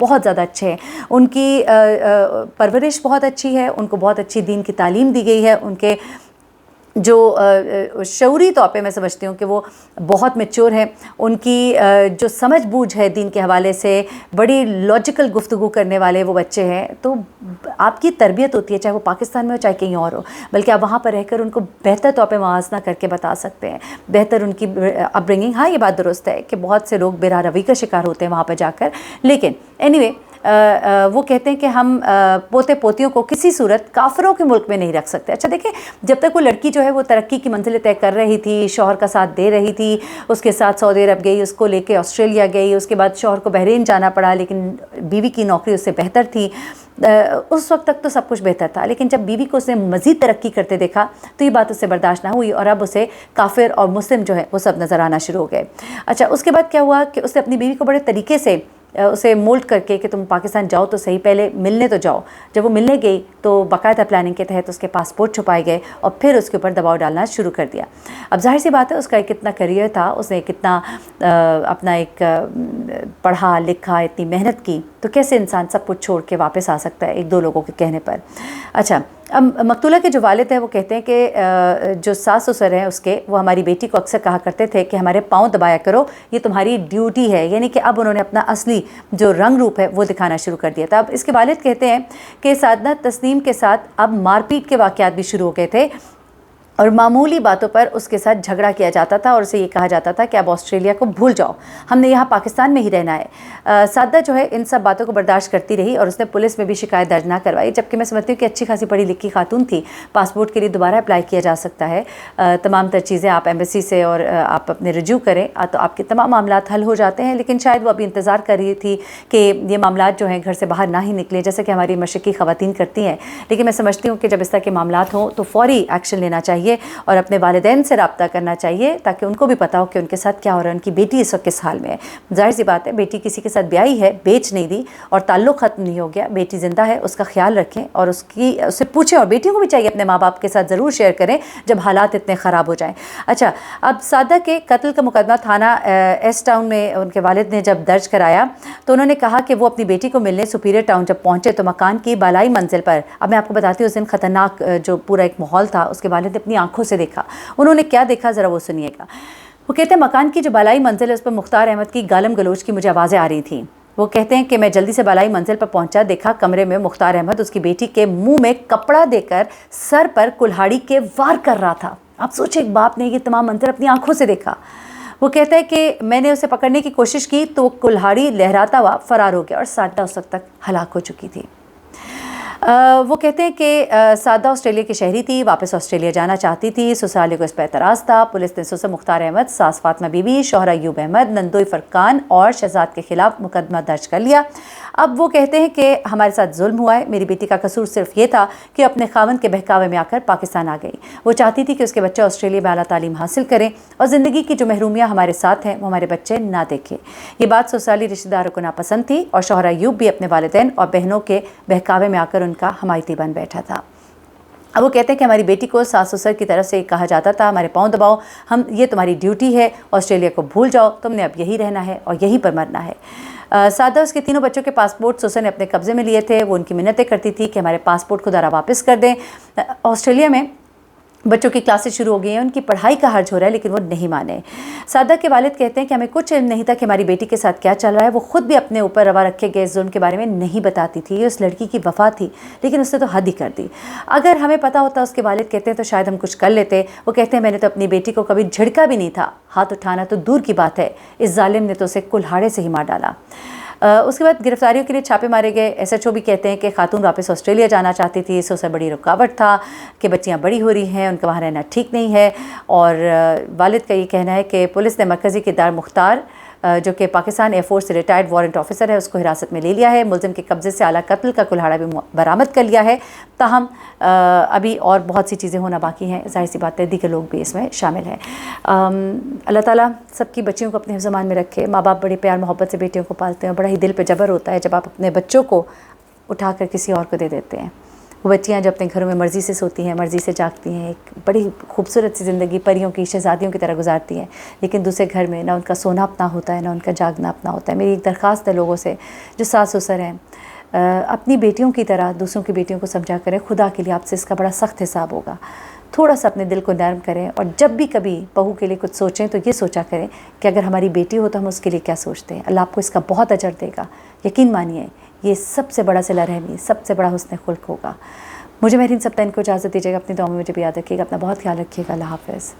بہت زیادہ اچھے ہیں، ان کی پرورش بہت اچھی ہے، ان کو بہت اچھی دین کی تعلیم دی گئی ہے، ان کے جو شعوری طور پہ میں سمجھتی ہوں کہ وہ بہت میچور ہیں، ان کی جو سمجھ بوجھ ہے دین کے حوالے سے، بڑی لاجیکل گفتگو کرنے والے وہ بچے ہیں. تو آپ کی تربیت ہوتی ہے، چاہے وہ پاکستان میں ہو چاہے کہیں اور ہو، بلکہ آپ وہاں پر رہ کر ان کو بہتر طور پہ موازنہ کر کے بتا سکتے ہیں، بہتر ان کی اپ برنگنگ. ہاں یہ بات درست ہے کہ بہت سے لوگ بے راہ روی کا شکار ہوتے ہیں وہاں پہ جا کر، لیکن اینی وے وہ کہتے ہیں کہ ہم پوتے پوتیوں کو کسی صورت کافروں کے ملک میں نہیں رکھ سکتے. اچھا دیکھیں، جب تک وہ لڑکی جو ہے وہ ترقی کی منزلیں طے کر رہی تھی، شوہر کا ساتھ دے رہی تھی، اس کے ساتھ سعودی عرب گئی، اس کو لے کے آسٹریلیا گئی، اس کے بعد شوہر کو بحرین جانا پڑا، لیکن بیوی کی نوکری اس سے بہتر تھی. اس وقت تک تو سب کچھ بہتر تھا، لیکن جب بیوی کو اس نے مزید ترقی کرتے دیکھا تو یہ بات اس سے برداشت نہ ہوئی، اور اب اسے کافر اور مسلم جو ہے وہ سب نظر آنا شروع ہو گئے. اچھا اس کے بعد کیا ہوا کہ اس نے اپنی بیوی کو بڑے طریقے سے اسے مولڈ کر کے کہ تم پاکستان جاؤ تو صحیح، پہلے ملنے تو جاؤ. جب وہ ملنے گئی تو باقاعدہ پلاننگ کے تحت اس کے پاسپورٹ چھپائے گئے اور پھر اس کے اوپر دباؤ ڈالنا شروع کر دیا. اب ظاہر سی بات ہے اس کا ایک کتنا کریئر تھا، اس نے کتنا اپنا ایک پڑھا لکھا، اتنی محنت کی، تو کیسے انسان سب کچھ چھوڑ کے واپس آ سکتا ہے ایک دو لوگوں کے کہنے پر. اچھا اب مقتولہ کے جو والد ہیں وہ کہتے ہیں کہ جو ساس سسر ہیں اس کے، وہ ہماری بیٹی کو اکثر کہا کرتے تھے کہ ہمارے پاؤں دبایا کرو، یہ تمہاری ڈیوٹی ہے. یعنی کہ اب انہوں نے اپنا اصلی جو رنگ روپ ہے وہ دکھانا شروع کر دیا تھا. اب اس کے والد کہتے ہیں کہ سعدنہ تسنیم کے ساتھ اب مار پیٹ کے واقعات بھی شروع ہو گئے تھے، اور معمولی باتوں پر اس کے ساتھ جھگڑا کیا جاتا تھا، اور اسے یہ کہا جاتا تھا کہ اب آسٹریلیا کو بھول جاؤ، ہم نے یہاں پاکستان میں ہی رہنا ہے. سعدہ جو ہے ان سب باتوں کو برداشت کرتی رہی، اور اس نے پولیس میں بھی شکایت درج نہ کروائی، جبکہ میں سمجھتی ہوں کہ اچھی خاصی پڑھی لکھی خاتون تھی. پاسپورٹ کے لیے دوبارہ اپلائی کیا جا سکتا ہے، تمام تر چیزیں آپ ایمبیسی سے اور آپ اپنے رجوع کریں تو آپ کے تمام معاملات حل ہو جاتے ہیں. لیکن شاید وہ ابھی انتظار کر رہی تھی کہ یہ معاملات جو ہیں گھر سے باہر نہ ہی نکلیں، جیسے کہ ہماری مشرقی خواتین کرتی ہیں. لیکن میں سمجھتی ہوں کہ جب اس طرح کے معاملات ہوں تو فوری ایکشن لینا چاہیے، اور اپنے والدین سے رابطہ کرنا چاہیے تاکہ ان کو بھی پتہ ہو کہ ان کے ساتھ کیا ہو رہا ہے، ان کی بیٹی اس وقت کس حال میں ہے. ظاہر سی بات ہے بیٹی کسی کے ساتھ بیائی ہے، بیچ نہیں دی، اور تعلق ختم نہیں ہو گیا. بیٹی زندہ ہے، اس کا خیال رکھیں اور اسے پوچھیں، اور بیٹیوں کو بھی چاہیے اپنے ماں باپ کے ساتھ ضرور شیئر کریں جب حالات اتنے خراب ہو جائیں. اچھا اب سعدہ کے قتل کا مقدمہ تھانہ ایس ٹاؤن میں ان کے والد نے جب درج کرایا تو انہوں نے کہا کہ وہ اپنی بیٹی کو ملنے سپیریئر ٹاؤن جب پہنچے تو مکان کی بالائی منزل پر، اب میں آپ کو بتاتی ہوں اس دن خطرناک جو پورا ایک ماحول تھا اس کے والد نے اپنی آنکھوں سے دیکھا. انہوں نے کیا دیکھا ذرا وہ سنیے گا. وہ کہتے ہیں مکان کی جو بالائی منزل ہے اس پر مختار احمد کی گالم گلوچ کی مجھے آوازیں آ رہی تھیں. وہ کہتے ہیں کہ میں جلدی سے بالائی منزل پر پہنچا، دیکھا کمرے میں مختار احمد اس کی بیٹی کے منہ میں کپڑا دے کر سر پر کلہاڑی کے وار کر رہا تھا. آپ سوچیں ایک باپ نے یہ تمام منظر اپنی آنکھوں سے دیکھا. وہ کہتا ہے کہ میں نے اسے پکڑنے کی کوشش کی تو وہ کلہاڑی لہراتا ہوا فرار ہو گیا، اور سعدہ اس وقت تک ہلاک ہو چکی تھی. وہ کہتے ہیں کہ سعدہ آسٹریلیا کی شہری تھی، واپس آسٹریلیا جانا چاہتی تھی. سسرالی کو اس پر اعتراض تھا. پولیس نے سسر مختار احمد، ساس فاطمہ بی بی، شوہر ایوب احمد، نندوئی فرقان اور شہزاد کے خلاف مقدمہ درج کر لیا. اب وہ کہتے ہیں کہ ہمارے ساتھ ظلم ہوا ہے، میری بیٹی کا قصور صرف یہ تھا کہ اپنے خاوند کے بہکاوے میں آ کر پاکستان آ گئی. وہ چاہتی تھی کہ اس کے بچے آسٹریلیا میں اعلیٰ تعلیم حاصل کریں اور زندگی کی جو محرومیاں ہمارے ساتھ ہیں وہ ہمارے بچے نہ دیکھیں. یہ بات سسرالی رشتہ داروں کو ناپسند تھی، اور شوہر ایوب بھی اپنے والدین اور بہنوں کے بہکاوے میں آ کر ان کا حمایتی بن بیٹھا تھا. اب وہ کہتے ہیں کہ ہماری بیٹی کو ساس سسر کی طرف سے کہا جاتا تھا ہمارے پاؤں دباؤ، یہ تمہاری ڈیوٹی ہے، آسٹریلیا کو بھول جاؤ، تم نے اب یہی رہنا ہے اور یہیں پر مرنا ہے. سعدہ اس کے تینوں بچوں کے پاسپورٹ سسر نے اپنے قبضے میں لیے تھے. وہ ان کی منتیں کرتی تھی کہ ہمارے پاسپورٹ کو ذرا واپس کر دیں. آسٹریلیا میں بچوں کی کلاسیں شروع ہو گئی ہیں، ان کی پڑھائی کا حرج ہو رہا ہے، لیکن وہ نہیں مانے. سعدہ کے والد کہتے ہیں کہ ہمیں کچھ علم نہیں تھا کہ ہماری بیٹی کے ساتھ کیا چل رہا ہے. وہ خود بھی اپنے اوپر روا رکھے گئے ظلم کے بارے میں نہیں بتاتی تھی. یہ اس لڑکی کی وفا تھی، لیکن اس نے تو حد ہی کر دی. اگر ہمیں پتہ ہوتا، اس کے والد کہتے ہیں، تو شاید ہم کچھ کر لیتے. وہ کہتے ہیں میں نے تو اپنی بیٹی کو کبھی جھڑکا بھی نہیں تھا، ہاتھ اٹھانا تو دور کی بات ہے، اس ظالم نے تو اسے کلہاڑے سے ہی مار ڈالا. اس کے بعد گرفتاریوں کے لیے چھاپے مارے گئے. ایس ایچ او بھی کہتے ہیں کہ خاتون واپس آسٹریلیا جانا چاہتی تھی. سسر بڑی رکاوٹ تھا کہ بچیاں بڑی ہو رہی ہیں، ان کا وہاں رہنا ٹھیک نہیں ہے. اور والد کا یہ کہنا ہے کہ پولیس نے مرکزی کردار مختار جو کہ پاکستان ایئر فورس سے ریٹائرڈ وارنٹ آفیسر ہے اس کو حراست میں لے لیا ہے. ملزم کے قبضے سے اعلیٰ قتل کا کلہاڑا بھی برآمد کر لیا ہے. تاہم ابھی اور بہت سی چیزیں ہونا باقی ہیں. ظاہر سی بات ہے دیگر لوگ بھی اس میں شامل ہیں. اللہ تعالیٰ سب کی بچیوں کو اپنے حفظ امان میں رکھے. ماں باپ بڑے پیار محبت سے بیٹیوں کو پالتے ہیں، بڑا ہی دل پہ جبر ہوتا ہے جب آپ اپنے بچوں کو اٹھا کر کسی اور کو دے دیتے ہیں. وہ بچیاں جو اپنے گھروں میں مرضی سے سوتی ہیں، مرضی سے جاگتی ہیں، ایک بڑی خوبصورت سی زندگی پریوں کی، شہزادیوں کی طرح گزارتی ہیں، لیکن دوسرے گھر میں نہ ان کا سونا اپنا ہوتا ہے، نہ ان کا جاگنا اپنا ہوتا ہے۔ میری ایک درخواست ہے لوگوں سے جو ساس سسر ہیں، اپنی بیٹیوں کی طرح دوسروں کی بیٹیوں کو سمجھا کریں، خدا کے لیے آپ سے اس کا بڑا سخت حساب ہوگا۔ تھوڑا سا اپنے دل کو نرم کریں، اور جب بھی کبھی بہو کے لیے کچھ سوچیں تو یہ سوچا کریں کہ اگر ہماری بیٹی ہو تو ہم اس کے لیے کیا سوچتے ہیں۔ اللہ آپ کو اس کا بہت اجر دے گا، یقین مانیے، یہ سب سے بڑا صلہ رحمی، سب سے بڑا حسن خلق ہوگا۔ مجھے مہرین سبطین کو اجازت دیجیے گا، اپنی دعاؤں میں مجھے بھی یاد رکھیے گا، اپنا بہت خیال رکھیے گا۔ اللہ حافظ۔